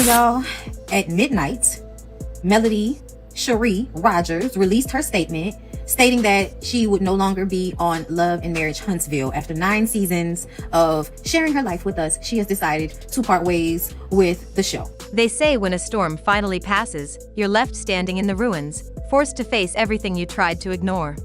Y'all, at midnight, Melody Shari Rogers released her statement stating that she would no longer be on Love and Marriage Huntsville. After 9 seasons of sharing her life with us, she has decided to part ways with the show. They say when a storm finally passes, you're left standing in the ruins, forced to face everything you tried to ignore.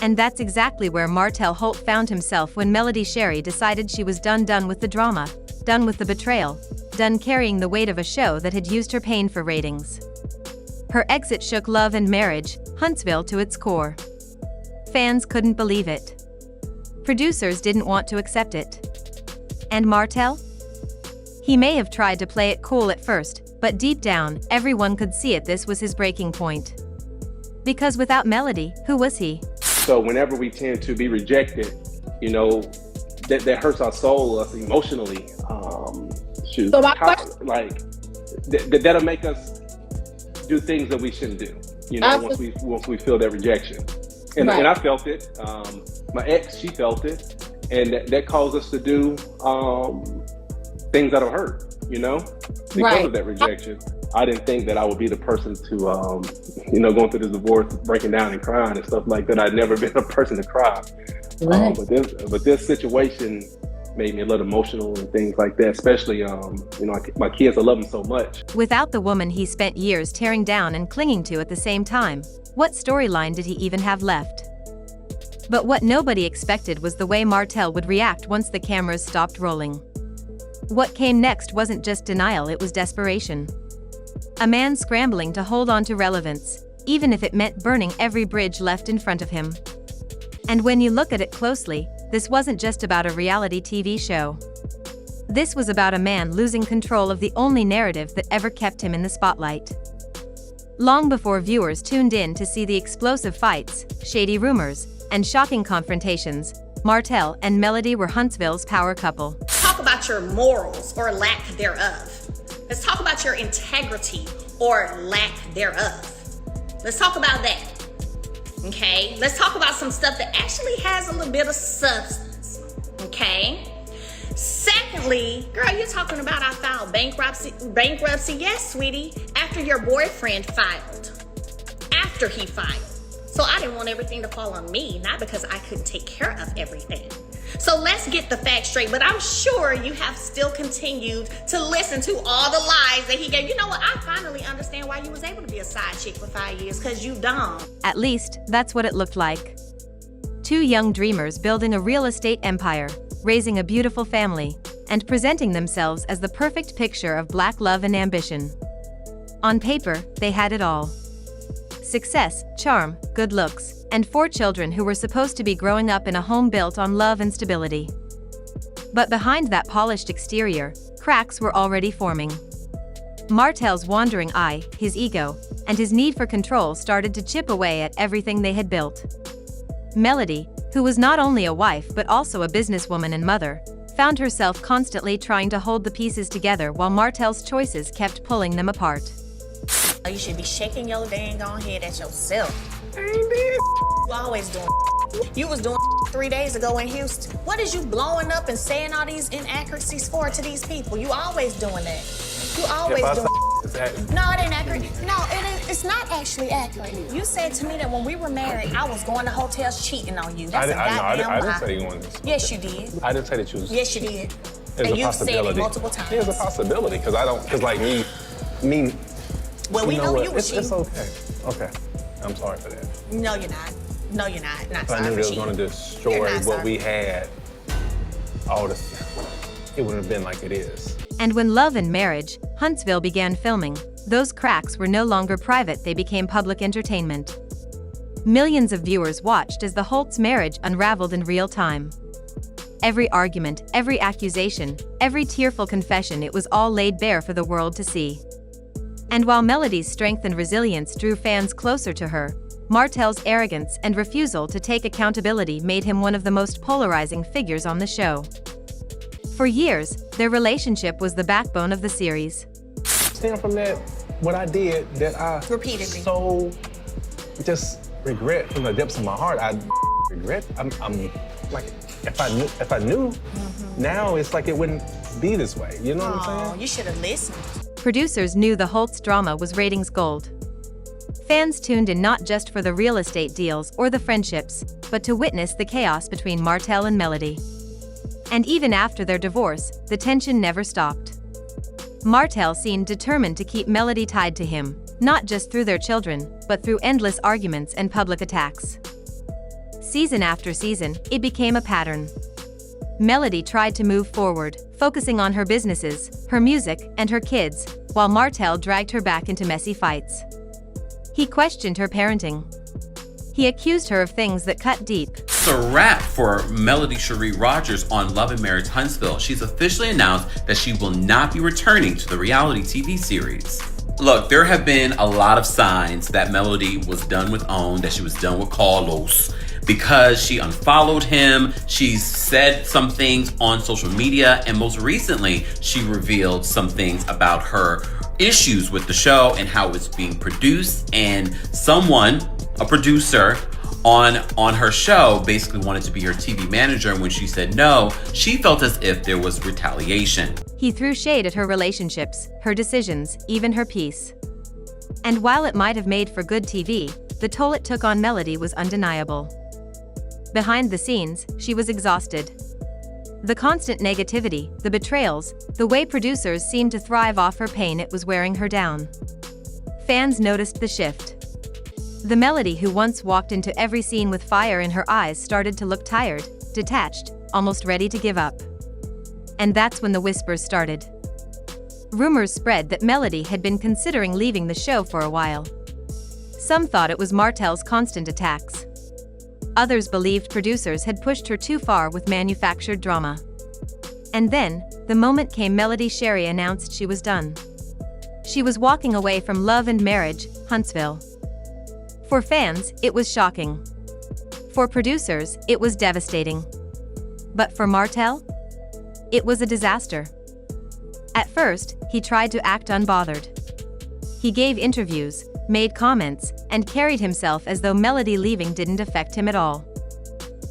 And that's exactly where Martell Holt found himself when Melody Shari decided she was done with the drama, done with the betrayal, done carrying the weight of a show that had used her pain for ratings. Her exit shook Love and Marriage Huntsville to its core. Fans couldn't believe it. Producers didn't want to accept it. And Martell? He may have tried to play it cool at first, but deep down, everyone could see it. This was his breaking point. Because without Melody, who was he? So whenever we tend to be rejected, you know, that hurts our soul, us emotionally. So my question, like that'll make us do things that we shouldn't do. You know, once we feel that rejection, and I felt it. My ex, she felt it, and that caused us to do things that'll hurt. You know, because of that rejection. I didn't think that I would be the person to, you know, going through this divorce, breaking down and crying and stuff like that. I'd never been a person to cry. But this situation made me a little emotional and things like that, especially, you know, my kids, I love them so much. Without the woman he spent years tearing down and clinging to at the same time, what storyline did he even have left? But what nobody expected was the way Martell would react once the cameras stopped rolling. What came next wasn't just denial, it was desperation. A man scrambling to hold on to relevance, even if it meant burning every bridge left in front of him. And when you look at it closely, this wasn't just about a reality TV show. This was about a man losing control of the only narrative that ever kept him in the spotlight. Long before viewers tuned in to see the explosive fights, shady rumors, and shocking confrontations, Martell and Melody were Huntsville's power couple. Talk about your morals or lack thereof. Let's talk about your integrity or lack thereof. Let's talk about that. Okay? Let's talk about some stuff that actually has a little bit of substance. Okay? Secondly, girl, you're talking about I filed bankruptcy. Yes, sweetie, after your boyfriend filed. After he filed. So I didn't want everything to fall on me, not because I couldn't take care of everything. So let's get the facts straight, but I'm sure you have still continued to listen to all the lies that he gave. You know what? I finally understand why you was able to be a side chick for 5 years, because you dumb. At least, that's what it looked like. 2 young dreamers building a real estate empire, raising a beautiful family, and presenting themselves as the perfect picture of Black love and ambition. On paper, they had it all. Success, charm, good looks, and 4 children who were supposed to be growing up in a home built on love and stability. But behind that polished exterior, cracks were already forming. Martell's wandering eye, his ego, and his need for control started to chip away at everything they had built. Melody, who was not only a wife but also a businesswoman and mother, found herself constantly trying to hold the pieces together while Martell's choices kept pulling them apart. You should be shaking your dang on head at yourself. I ain't did. You always doing. You was doing 3 days ago in Houston. What is you blowing up and saying all these inaccuracies for to these people? You always doing that. You always doing. No, it ain't accurate. No, it's not actually accurate. You said to me that when we were married, I was going to hotels cheating on you. That's a goddamn lie. I didn't say you wanted to. Yes, you did. I didn't say that you was. Yes, you did. And you said it multiple times. There's a possibility, because like me. Well, we know you was cheating. It's okay. Okay. I'm sorry for that. No, you're not. No, you're not. Not if I knew they was going to destroy what we had, it wouldn't have been like it is. And when Love and Marriage Huntsville began filming, those cracks were no longer private, they became public entertainment. Millions of viewers watched as the Holt's marriage unraveled in real time. Every argument, every accusation, every tearful confession, it was all laid bare for the world to see. And while Melody's strength and resilience drew fans closer to her, Martell's arrogance and refusal to take accountability made him one of the most polarizing figures on the show. For years, their relationship was the backbone of the series. Stemming from that, what I did that I repeatedly so just regret from the depths of my heart. I regret. I'm like, if I knew, now it's like it wouldn't be this way. You know what I'm saying? You should have listened. Producers knew the Holt's drama was ratings gold. Fans tuned in not just for the real estate deals or the friendships, but to witness the chaos between Martell and Melody. And even after their divorce, the tension never stopped. Martell seemed determined to keep Melody tied to him, not just through their children, but through endless arguments and public attacks. Season after season, it became a pattern. Melody tried to move forward, focusing on her businesses, her music, and her kids, while Martell dragged her back into messy fights. He questioned her parenting. He accused her of things that cut deep. It's a wrap for Melody Shari Rogers on Love Marriage Huntsville. She's officially announced that she will not be returning to the reality TV series. Look, there have been a lot of signs that Melody was done with OWN, that she was done with Carlos, because she unfollowed him. She's said some things on social media, and most recently, she revealed some things about her issues with the show and how it's being produced. And someone, a producer on her show, basically wanted to be her TV manager, and when she said no, she felt as if there was retaliation. He threw shade at her relationships, her decisions, even her peace. And while it might have made for good TV, the toll it took on Melody was undeniable. Behind the scenes, she was exhausted. The constant negativity, the betrayals, the way producers seemed to thrive off her pain, it was wearing her down. Fans noticed the shift. The Melody who once walked into every scene with fire in her eyes started to look tired, detached, almost ready to give up. And that's when the whispers started. Rumors spread that Melody had been considering leaving the show for a while. Some thought it was Martell's constant attacks. Others believed producers had pushed her too far with manufactured drama. And then, the moment came. Melody Shari announced she was done. She was walking away from Love and Marriage, Huntsville. For fans, it was shocking. For producers, it was devastating. But for Martell, it was a disaster. At first, he tried to act unbothered. He gave interviews, made comments, and carried himself as though Melody leaving didn't affect him at all.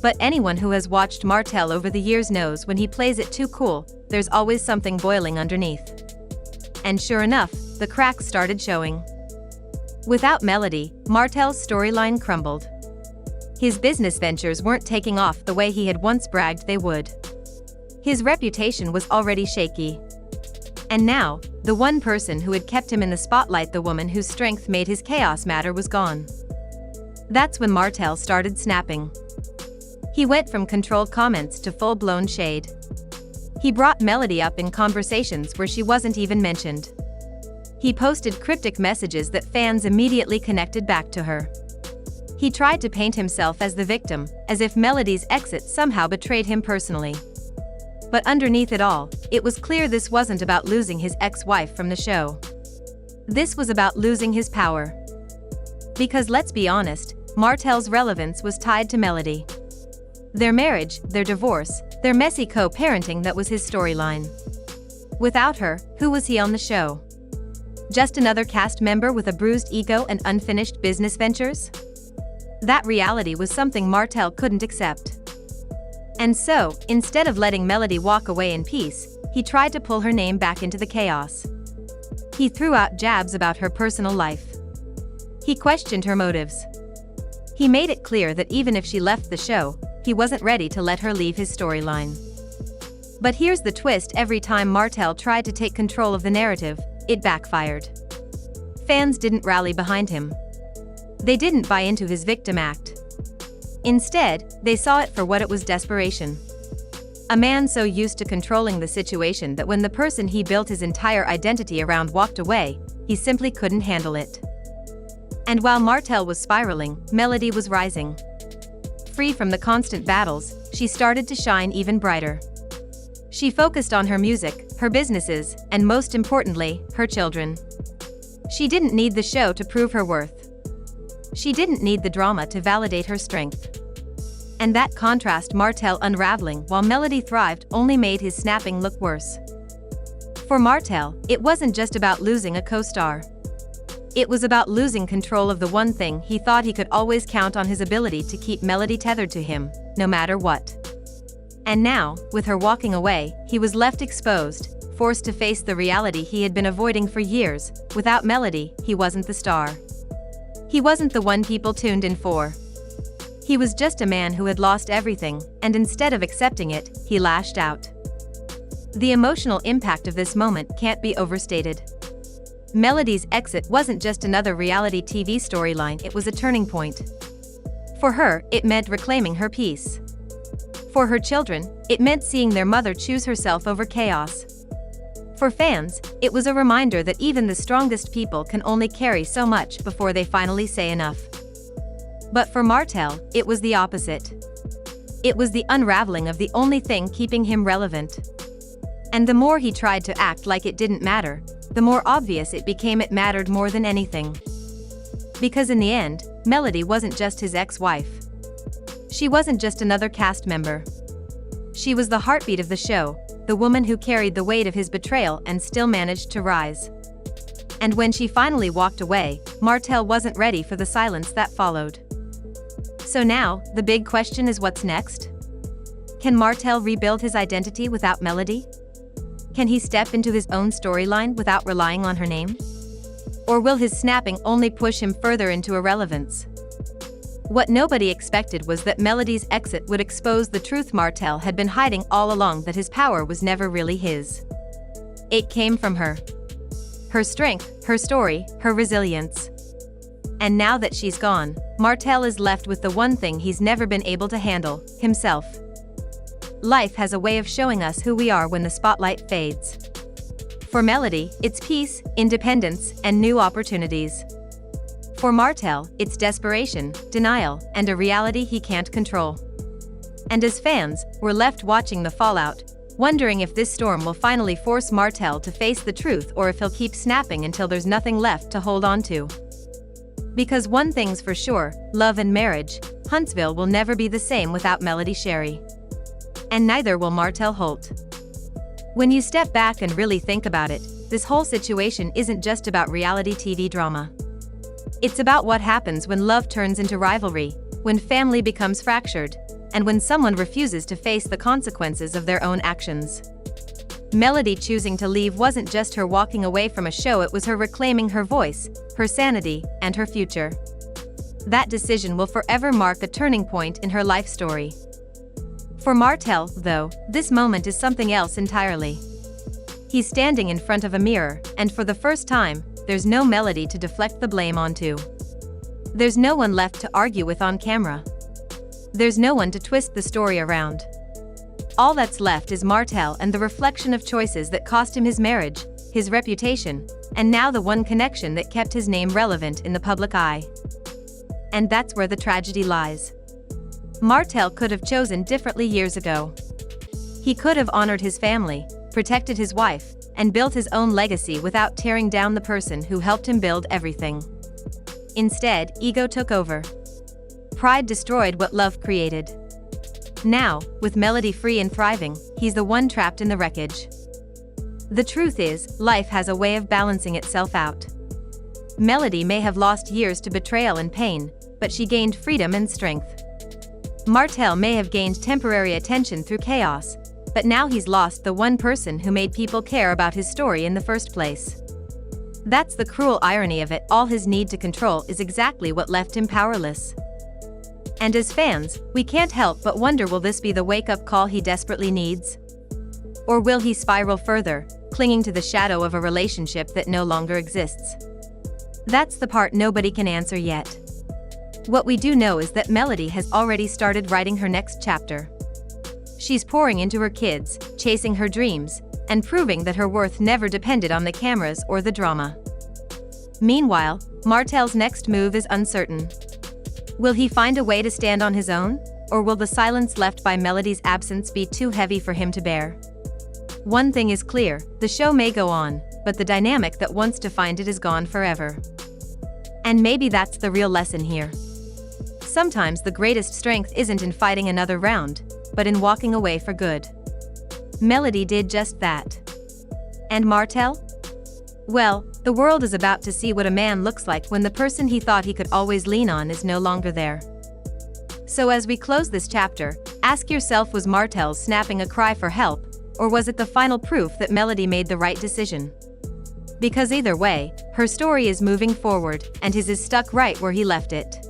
But anyone who has watched Martell over the years knows when he plays it too cool, there's always something boiling underneath. And sure enough, the cracks started showing. Without Melody, Martell's storyline crumbled. His business ventures weren't taking off the way he had once bragged they would. His reputation was already shaky. And now, the one person who had kept him in the spotlight, the woman whose strength made his chaos matter, was gone. That's when Martell started snapping. He went from controlled comments to full-blown shade. He brought Melody up in conversations where she wasn't even mentioned. He posted cryptic messages that fans immediately connected back to her. He tried to paint himself as the victim, as if Melody's exit somehow betrayed him personally. But underneath it all, it was clear this wasn't about losing his ex-wife from the show. This was about losing his power. Because let's be honest, Martell's relevance was tied to Melody. Their marriage, their divorce, their messy co-parenting, that was his storyline. Without her, who was he on the show? Just another cast member with a bruised ego and unfinished business ventures? That reality was something Martell couldn't accept. And so, instead of letting Melody walk away in peace, he tried to pull her name back into the chaos. He threw out jabs about her personal life. He questioned her motives. He made it clear that even if she left the show, he wasn't ready to let her leave his storyline. But here's the twist: every time Martell tried to take control of the narrative, it backfired. Fans didn't rally behind him. They didn't buy into his victim act. Instead, they saw it for what it was: desperation. A man so used to controlling the situation that when the person he built his entire identity around walked away, he simply couldn't handle it. And while Martell was spiraling, Melody was rising. Free from the constant battles, she started to shine even brighter. She focused on her music, her businesses, and most importantly, her children. She didn't need the show to prove her worth. She didn't need the drama to validate her strength. And that contrast, Martell unraveling while Melody thrived, only made his snapping look worse. For Martell, it wasn't just about losing a co-star. It was about losing control of the one thing he thought he could always count on: his ability to keep Melody tethered to him, no matter what. And now, with her walking away, he was left exposed, forced to face the reality he had been avoiding for years. Without Melody, he wasn't the star. He wasn't the one people tuned in for. He was just a man who had lost everything, and instead of accepting it, he lashed out. The emotional impact of this moment can't be overstated. Melody's exit wasn't just another reality TV storyline, it was a turning point. For her, it meant reclaiming her peace. For her children, it meant seeing their mother choose herself over chaos. For fans, it was a reminder that even the strongest people can only carry so much before they finally say enough. But for Martell, it was the opposite. It was the unraveling of the only thing keeping him relevant. And the more he tried to act like it didn't matter, the more obvious it became it mattered more than anything. Because in the end, Melody wasn't just his ex-wife. She wasn't just another cast member. She was the heartbeat of the show, the woman who carried the weight of his betrayal and still managed to rise. And when she finally walked away, Martell wasn't ready for the silence that followed. So now, the big question is, what's next? Can Martell rebuild his identity without Melody? Can he step into his own storyline without relying on her name? Or will his snapping only push him further into irrelevance? What nobody expected was that Melody's exit would expose the truth Martell had been hiding all along, that his power was never really his. It came from her. Her strength, her story, her resilience. And now that she's gone, Martell is left with the one thing he's never been able to handle, himself. Life has a way of showing us who we are when the spotlight fades. For Melody, it's peace, independence, and new opportunities. For Martell, it's desperation, denial, and a reality he can't control. And as fans, we're left watching the fallout, wondering if this storm will finally force Martell to face the truth or if he'll keep snapping until there's nothing left to hold on to. Because one thing's for sure, Love and Marriage Huntsville will never be the same without Melody Shari. And neither will Martell Holt. When you step back and really think about it, this whole situation isn't just about reality TV drama. It's about what happens when love turns into rivalry, when family becomes fractured, and when someone refuses to face the consequences of their own actions. Melody choosing to leave wasn't just her walking away from a show, it was her reclaiming her voice, her sanity, and her future. That decision will forever mark a turning point in her life story. For Martell, though, this moment is something else entirely. He's standing in front of a mirror, and for the first time, there's no Melody to deflect the blame onto. There's no one left to argue with on camera. There's no one to twist the story around. All that's left is Martell and the reflection of choices that cost him his marriage, his reputation, and now the one connection that kept his name relevant in the public eye. And that's where the tragedy lies. Martell could have chosen differently years ago. He could have honored his family, protected his wife, and built his own legacy without tearing down the person who helped him build everything. Instead, ego took over. Pride destroyed what love created. Now, with Melody free and thriving, he's the one trapped in the wreckage. The truth is, life has a way of balancing itself out. Melody may have lost years to betrayal and pain, but she gained freedom and strength. Martell may have gained temporary attention through chaos, but now he's lost the one person who made people care about his story in the first place. That's the cruel irony of it all. His need to control is exactly what left him powerless. And as fans, we can't help but wonder, will this be the wake-up call he desperately needs? Or will he spiral further, clinging to the shadow of a relationship that no longer exists? That's the part nobody can answer yet. What we do know is that Melody has already started writing her next chapter. She's pouring into her kids, chasing her dreams, and proving that her worth never depended on the cameras or the drama. Meanwhile, Martell's next move is uncertain. Will he find a way to stand on his own, or will the silence left by Melody's absence be too heavy for him to bear? One thing is clear, the show may go on, but the dynamic that once defined it is gone forever. And maybe that's the real lesson here. Sometimes the greatest strength isn't in fighting another round, but in walking away for good. Melody did just that. And Martell? Well, the world is about to see what a man looks like when the person he thought he could always lean on is no longer there. So as we close this chapter, ask yourself, was Martell's snapping a cry for help, or was it the final proof that Melody made the right decision? Because either way, her story is moving forward, and his is stuck right where he left it.